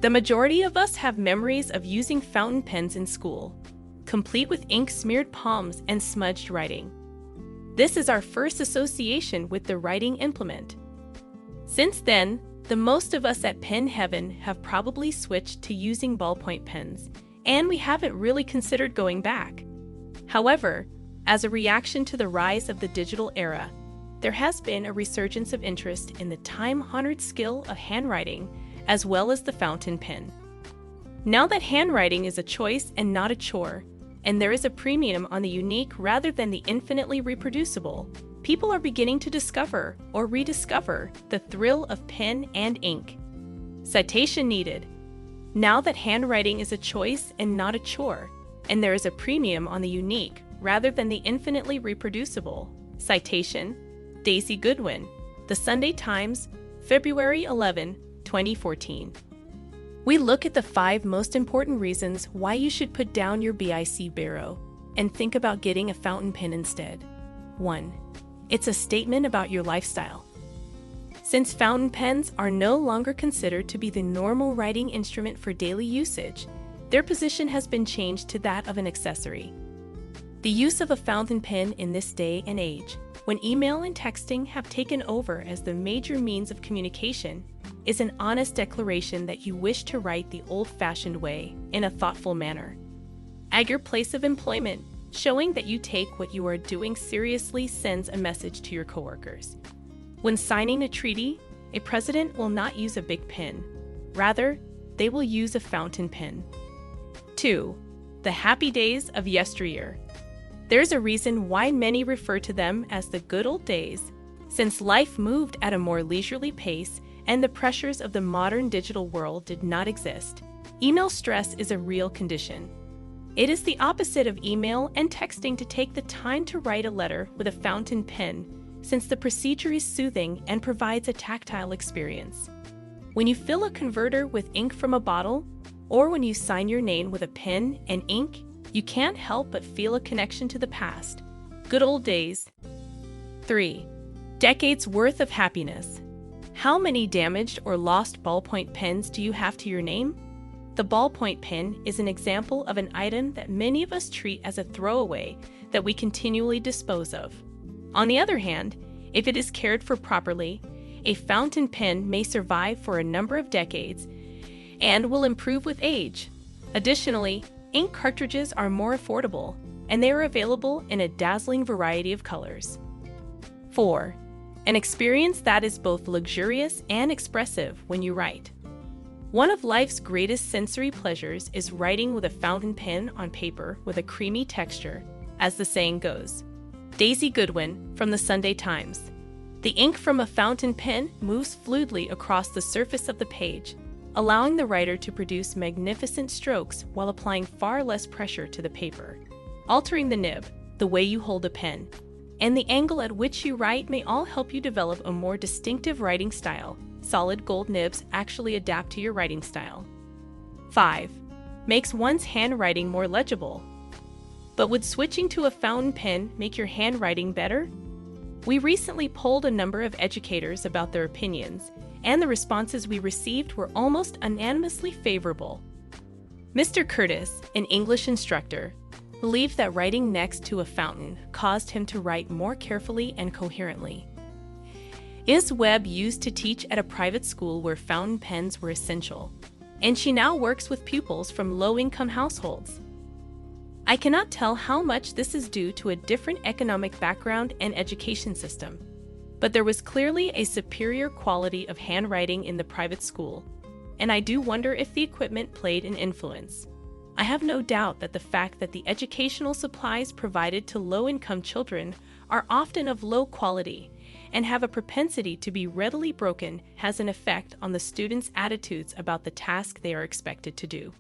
The majority of us have memories of using fountain pens in school, complete with ink-smeared palms and smudged writing. This is our first association with the writing implement. Since then, the most of us at Pen Heaven have probably switched to using ballpoint pens, and we haven't really considered going back. However, as a reaction to the rise of the digital era, there has been a resurgence of interest in the time-honored skill of handwriting, as well as the fountain pen. Now that handwriting is a choice and not a chore, and there is a premium on the unique rather than the infinitely reproducible, people are beginning to discover or rediscover the thrill of pen and ink. Citation needed. Now that handwriting is a choice and not a chore, and there is a premium on the unique rather than the infinitely reproducible. Citation, Daisy Goodwin, The Sunday Times, February 11, 2014. We look at the 5 most important reasons why you should put down your BIC Biro and think about getting a fountain pen instead. 1. It's a statement about your lifestyle. Since fountain pens are no longer considered to be the normal writing instrument for daily usage, their position has been changed to that of an accessory. The use of a fountain pen in this day and age, when email and texting have taken over as the major means of communication, is an honest declaration that you wish to write the old-fashioned way, in a thoughtful manner. At your place of employment, showing that you take what you are doing seriously sends a message to your coworkers. When signing a treaty, a president will not use a big pen. Rather, they will use a fountain pen. 2. The happy days of yesteryear. There's a reason why many refer to them as the good old days, since life moved at a more leisurely pace and the pressures of the modern digital world did not exist. Email stress is a real condition. It is the opposite of email and texting to take the time to write a letter with a fountain pen, since the procedure is soothing and provides a tactile experience. When you fill a converter with ink from a bottle, or when you sign your name with a pen and ink, you can't help but feel a connection to the past. Good old days. 3. Decades worth of happiness. How many damaged or lost ballpoint pens do you have to your name? The ballpoint pen is an example of an item that many of us treat as a throwaway that we continually dispose of. On the other hand, if it is cared for properly, a fountain pen may survive for a number of decades and will improve with age. Additionally, ink cartridges are more affordable, and they are available in a dazzling variety of colors. 4. An experience that is both luxurious and expressive when you write. One of life's greatest sensory pleasures is writing with a fountain pen on paper with a creamy texture, as the saying goes. Daisy Goodwin from the Sunday Times. The ink from a fountain pen moves fluidly across the surface of the page, allowing the writer to produce magnificent strokes while applying far less pressure to the paper. Altering the nib, the way you hold a pen, and the angle at which you write may all help you develop a more distinctive writing style. Solid gold nibs actually adapt to your writing style. 5. Makes one's handwriting more legible. But would switching to a fountain pen make your handwriting better? We recently polled a number of educators about their opinions, and the responses we received were almost unanimously favorable. Mr. Curtis, an English instructor, believed that writing next to a fountain caused him to write more carefully and coherently. Is Webb used to teach at a private school where fountain pens were essential, and she now works with pupils from low-income households. I cannot tell how much this is due to a different economic background and education system, but there was clearly a superior quality of handwriting in the private school, and I do wonder if the equipment played an influence. I have no doubt that the fact that the educational supplies provided to low-income children are often of low quality and have a propensity to be readily broken has an effect on the students' attitudes about the task they are expected to do.